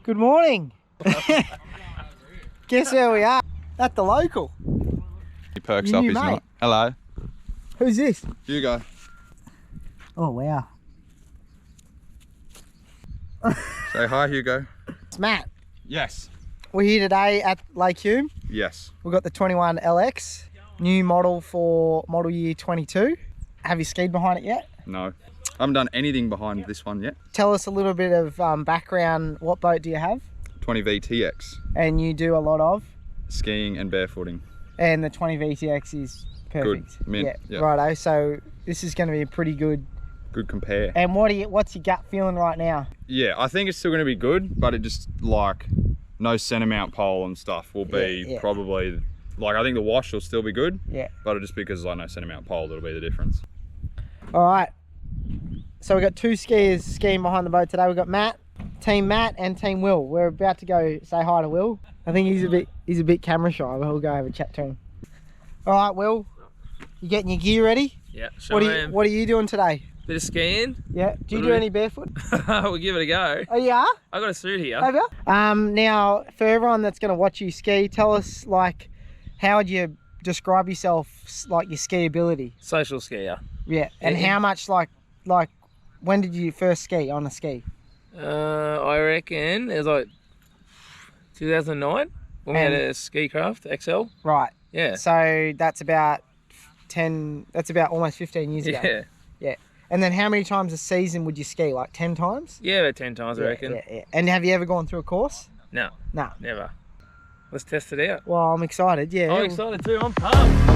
Good morning. Guess where we are? At the local. He perks up, he's not. Hello. Who's this? Hugo. Oh, wow. Say hi, Hugo. It's Matt. Yes. We're here today at Lake Hume. Yes. We've got the 21LX, new model for model year 22. Have you skied behind it yet? No. I haven't done anything behind this one yet. Tell us a little bit of background. What boat do you have? 20 VTX. And you do a lot of? Skiing and barefooting. And the 20 VTX is perfect. Good. Mint. Yeah. Righto. So this is going to be a pretty good compare. And what's your gut feeling right now? Yeah, I think it's still going to be good, but it just like no center mount pole and stuff will be probably like, I think the wash will still be good. Yeah. But just because like no center mount pole, that'll be the difference. All right. So we've got two skiers skiing behind the boat today. We've got Matt and Team Will. We're about to go say hi to Will. I think he's a bit camera shy, but we'll go have a chat to him. All right, Will, you getting your gear ready? Yeah, sure. What are you doing today? Bit of skiing. Yeah. Do you do any barefoot? We'll give it a go. Oh, yeah? I got a suit here. Have you? Now, for everyone that's going to watch you ski, tell us, like, how would you describe yourself, like your ski ability? Social skier. Yeah. And how much, like, when did you first ski on a ski? I reckon it was like 2009 when we had a ski craft XL. Right. Yeah. So that's about almost 15 years ago. Yeah. Yeah. And then how many times a season would you ski? Like 10 times? Yeah, about 10 times I reckon. Yeah. And have you ever gone through a course? No. No. Never. Let's test it out. Well, I'm excited, yeah. I'm excited too, I'm pumped.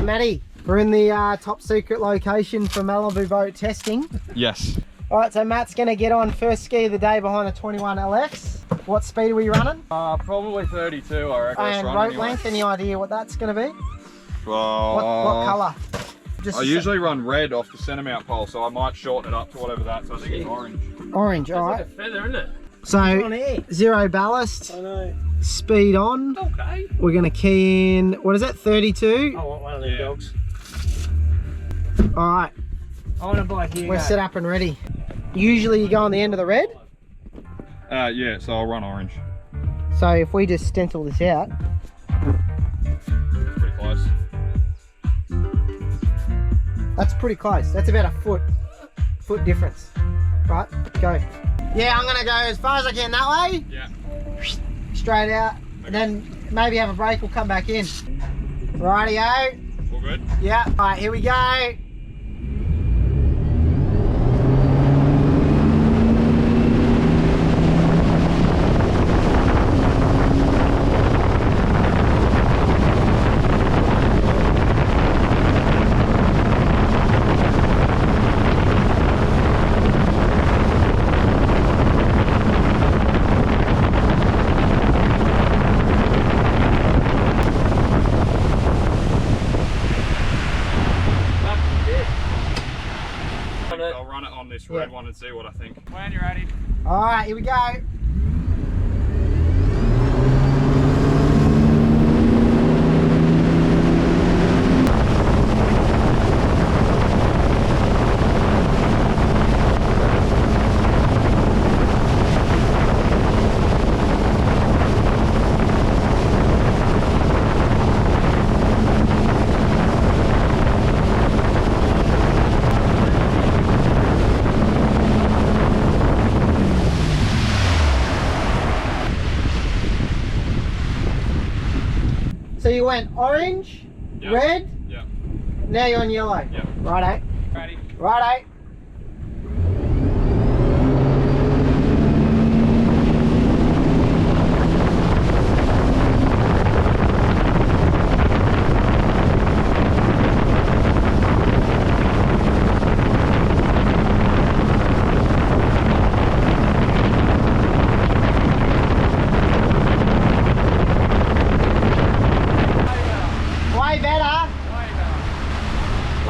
Matty, we're in the top secret location for Malibu boat testing. Yes. All right, so Matt's going to get on first ski of the day behind the 21LX. What speed are we running? Probably 32, I reckon. And rope length, any idea what that's going to be? Well, what colour? I usually run red off the center mount pole, so I might shorten it up to whatever that, so I think it's orange. Orange, all right. It's like a feather, isn't it? So, 0 ballast. I know. Speed on. Okay. We're going to key in, what is that, 32? I want one of them dogs. All right. I want to buy here. We're set up and ready. Usually you go on the end of the red? Yeah, so I'll run orange. So if we just stencil this out. Pretty close. That's pretty close. That's about a foot difference. Right, go. Yeah, I'm going to go as far as I can that way. Yeah. Straight out, and then maybe have a break, we'll come back in. Rightio. All good? Yeah, all right, here we go. I'll run it on this red one and see what I think. When you're ready. All right, here we go. So you went orange, red, now you're on yellow. Righto. Ready. Righto.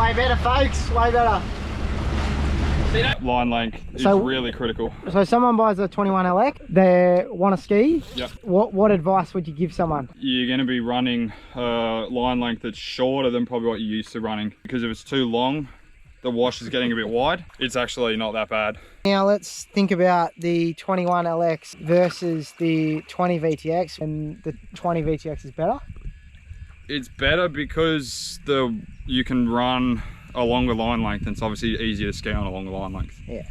Way better, folks. Way better. Line length is really critical. So someone buys a 21LX, they want to ski. Yep. What advice would you give someone? You're going to be running line length that's shorter than probably what you're used to running, because if it's too long, the wash is getting a bit wide. It's actually not that bad. Now let's think about the 21LX versus the 20 VTX, and the 20 VTX is better. It's better because you can run a longer line length, and it's obviously easier to ski on a longer line length. Yeah,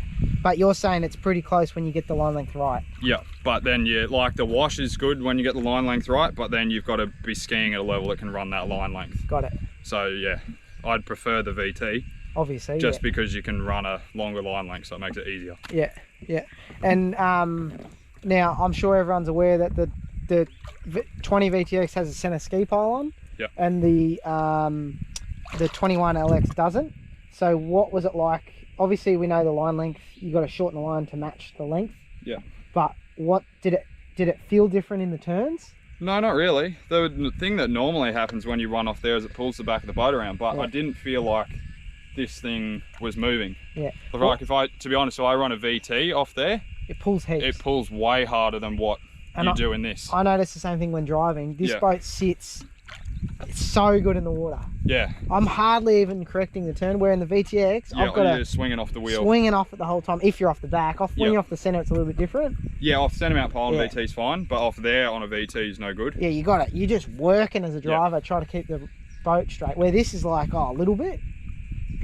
but you're saying it's pretty close when you get the line length right. Yeah, but then like the wash is good when you get the line length right, but then you've got to be skiing at a level that can run that line length. Got it. So yeah, I'd prefer the VT. Obviously, just because you can run a longer line length, so it makes it easier. Yeah, yeah. And now I'm sure everyone's aware that the 20 VTX has a center ski pole on. Yeah. And the 21LX doesn't. So what was it like? Obviously we know the line length, you got to shorten the line to match the length. Yeah. But what did it feel different in the turns? No, not really. The thing that normally happens when you run off there is it pulls the back of the boat around, but I didn't feel like this thing was moving. Yeah. Like to be honest, if I run a VT off there, it pulls heaps. It pulls way harder than what you do in this. I noticed the same thing when driving. This boat sits, it's so good in the water. Yeah. I'm hardly even correcting the turn, where in the VTX, I've got you're swinging off the wheel. Swinging off it the whole time, if you're off the back. When you're off the center, it's a little bit different. Yeah, off center mount pole on a VT is fine, but off there on a VT is no good. Yeah, you got it. You're just working as a driver, trying to keep the boat straight, where this is like, a little bit.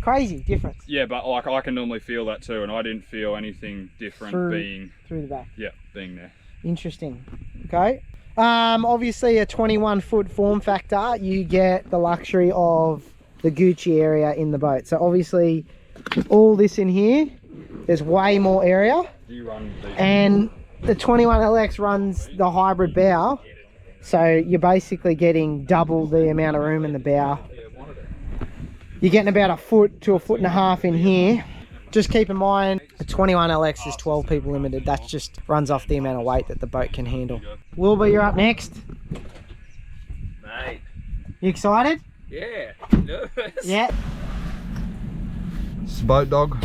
Crazy difference. Yeah, but like I can normally feel that too, and I didn't feel anything different through the back. Yeah, being there. Interesting. Okay. Obviously a 21-foot form factor, you get the luxury of the Gucci area in the boat. So obviously all this in here, there's way more area. You run these. And the 21LX runs the hybrid bow, so you're basically getting double the amount of room in the bow. You're getting about a foot to a foot and a half in here. Just keep in mind, the 21LX is 12 people limited. That just runs off the amount of weight that the boat can handle. Wilbur, you're up next. Mate. You excited? Yeah. Nervous. Yeah. It's boat dog.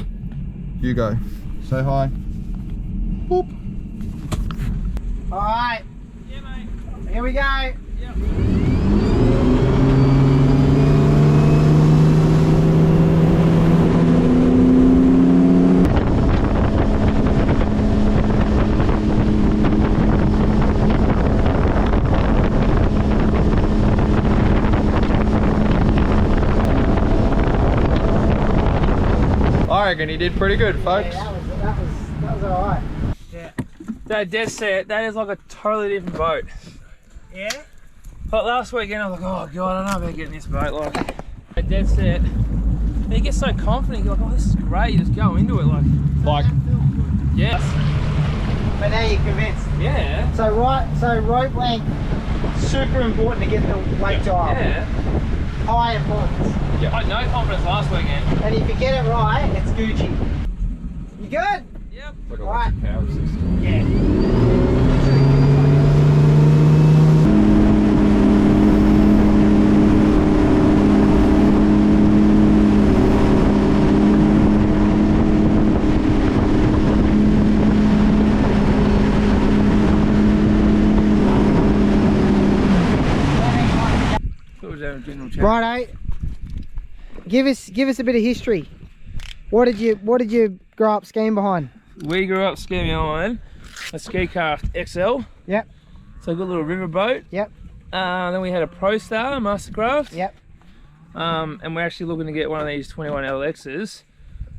You go. Say hi. Boop. All right. Yeah, mate. Here we go. Yep. I reckon he did pretty good, folks. Yeah, that was all right. Yeah. That dead set, that is like a totally different boat. Yeah? Like last weekend, I was like, oh God, I don't know about getting this boat. Like, a dead set. And you get so confident, you're like, oh, this is great. You just go into it like. Yes. But now you're convinced. Yeah. So rope length, super important to get the lake dial. Yeah. High importance. Yeah. I had no confidence last weekend. And if you get it right, it's Gucci. You good? Yep. Like All right. power system. Yeah. Righto. Give us a bit of history. What did you grow up skiing behind? We grew up skiing behind a ski craft XL. Yep. So a good little river boat. Yep. Then we had a Pro Star Mastercraft. Yep. And we're actually looking to get one of these 21LXs.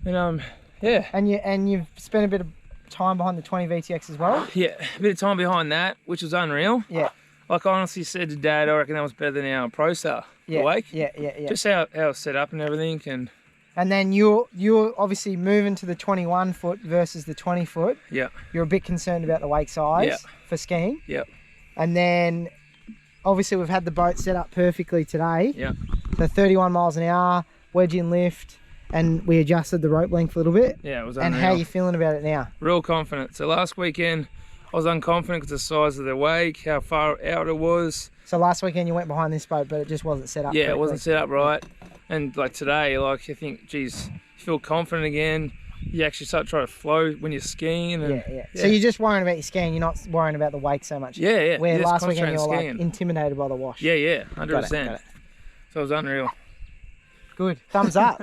And yeah. And you've spent a bit of time behind the 20 VTX as well? Yeah, a bit of time behind that, which was unreal. Yeah. Like I honestly said to Dad, I reckon that was better than our Pro Star. Yeah. The Wake. Yeah. Just how it's set up and everything. And then you're obviously moving to the 21 foot versus the 20 foot. Yeah. You're a bit concerned about the wake size for skiing. Yeah. And then obviously we've had the boat set up perfectly today. Yeah. So 31 miles an hour, wedge in lift, and we adjusted the rope length a little bit. Yeah, it was unreal. And how are you feeling about it now? Real confident. So last weekend I was unconfident because of the size of the wake, how far out it was. So last weekend you went behind this boat, but it just wasn't set up correctly. It wasn't set up right. And like today, like I think, geez, you feel confident again. You actually start trying to flow when you're skiing. And, yeah. So you're just worrying about your skiing. You're not worrying about the wake so much. Yeah. Where Just last weekend you were like skiing. intimidated by the wash. Yeah, 100%. Got it. So it was unreal. Good. Thumbs up.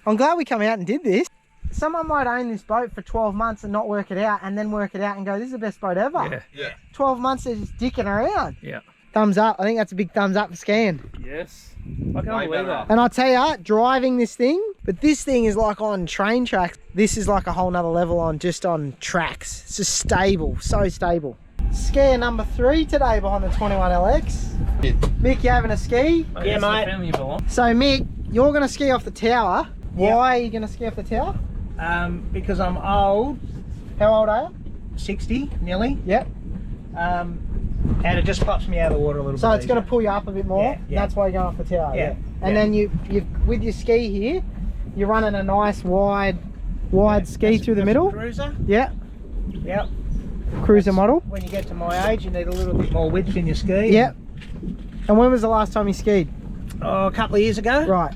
I'm glad we come out and did this. Someone might own this boat for 12 months and not work it out, and then work it out and go, this is the best boat ever. Yeah. 12 months they're just dicking around. Yeah. Thumbs up. I think that's a big thumbs up for skiing. Yes. I can't believe that. And I tell you, driving this thing, but this thing is like on train tracks. This is like a whole nother level on just on tracks. It's just stable, so stable. Skier number 3 today behind the 21LX. Yeah. Mick, you having a ski? Yeah, mate. So Mick, you're going to ski off the tower. Yep. Why are you going to ski off the tower? Because I'm old, How old are you? 60 nearly, Yep. and it just pops me out of the water a little bit. So it's going to easier. pull you up a bit more. Yeah. That's why you're going off the tower. Yeah, And yeah. then you with your ski here, you're running a nice wide ski through the That's a middle. Cruiser. Yeah. Yep. Cruiser model. When you get to my age, you need a little bit more width in your ski. Yep. And when was the last time you skied? Oh, a couple of years ago. Right.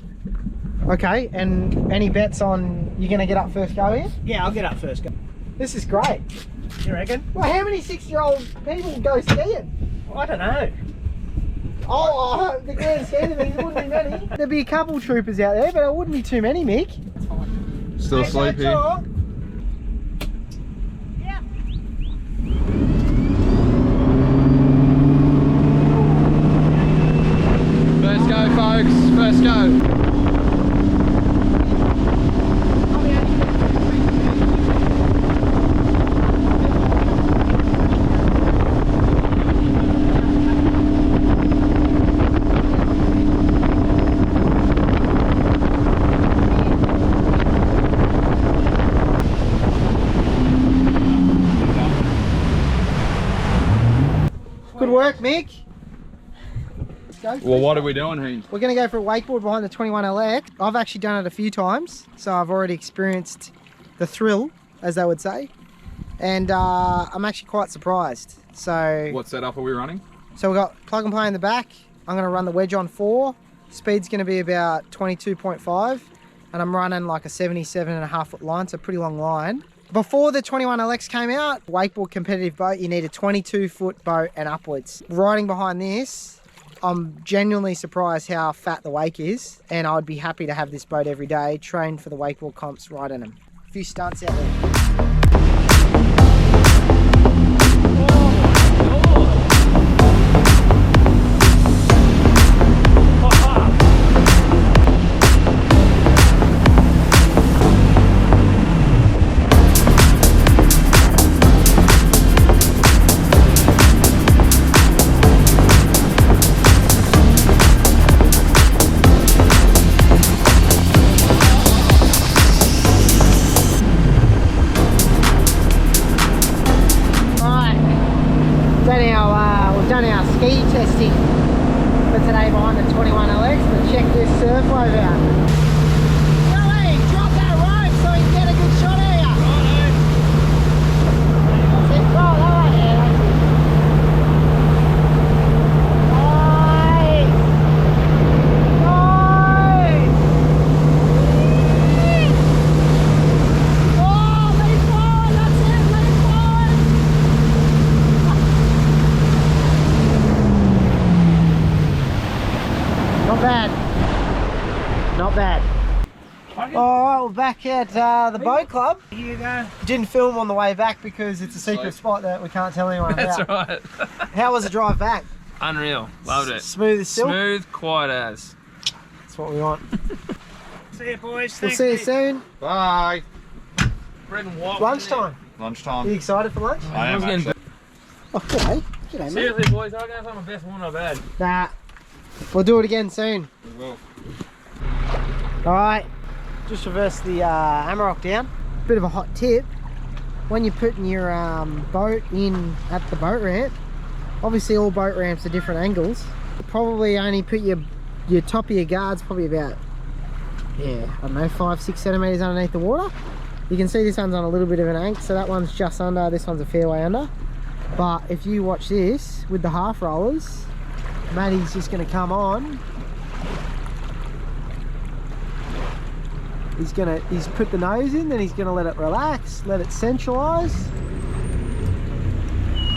Okay. And any bets on you're going to get up first go here? Yeah, I'll get up first. Go. This is great. You reckon? Well, how many 6-year-old people go skiing? I don't know. Oh, the grand scheme of things, it wouldn't be many. There'd be a couple troopers out there, but it wouldn't be too many, Mick. Still asleep here. Yeah. First go, folks. First go. Good work, Mick. Let's go. Well, what are we doing here? We're going to go for a wakeboard behind the 21LX. I've actually done it a few times, so I've already experienced the thrill, as they would say. And I'm actually quite surprised. So What setup are we running? we've got plug and play in the back. I'm going to run the wedge on 4. Speed's going to be about 22.5. And I'm running like a 77.5 foot line, so a pretty long line. Before the 21LX came out, wakeboard competitive boat, you need a 22 foot boat and upwards. Riding behind this, I'm genuinely surprised how fat the wake is, and I'd be happy to have this boat every day, train for the wakeboard comps, riding them. A few stunts out there. We've done our ski testing for today behind the 21LX, but check this surf wave out. Billy, drop that rope so we can get a good shot of you. That's it. Oh, that way. Yeah, that's it. Nice. Nice. Oh, let it forward. That's it. Let it forward. Not bad. Not bad. Alright, we're back at the boat club. Here you go. Didn't film on the way back because it's a secret spot that we can't tell anyone about. That's right. How was the drive back? Unreal. Loved it. Smooth as silk? Smooth, quiet as. That's what we want. See you, boys. We'll Thanks, see you Nick. soon. Bye. Bread and white. Lunchtime. Lunchtime. Are you excited for lunch? I am actually. Oh, g'day. G'day, mate. Seriously, boys, I reckon that's my best one I've had. Nah. We'll do it again soon. We will. Alright. Just reverse the Amarok down. Bit of a hot tip. When you're putting your boat in at the boat ramp, obviously all boat ramps are different angles. Probably only put your top of your guards probably about, yeah, I don't know, 5-6 centimeters underneath the water. You can see this one's on a little bit of an angle, so that one's just under, this one's a fairway under. But if you watch this with the half rollers, Matty's just going to come on He's put the nose in, then he's gonna let it relax, let it centralise.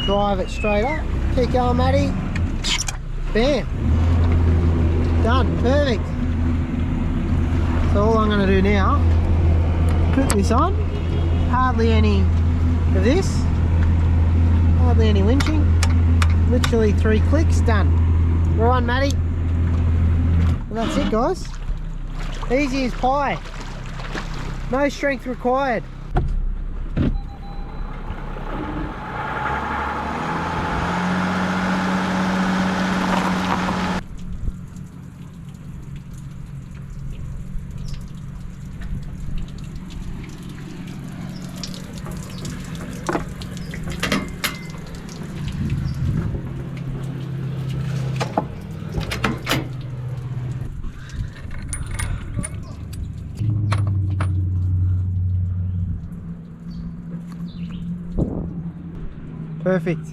Drive it straight up. Keep going, Matty. Bam. Done. Perfect. So all I'm gonna do now, put this on. Hardly any of this. Hardly any winching. Literally 3 clicks, done. We're on, Matty. And that's it, guys. Easy as pie. No strength required. Perfect.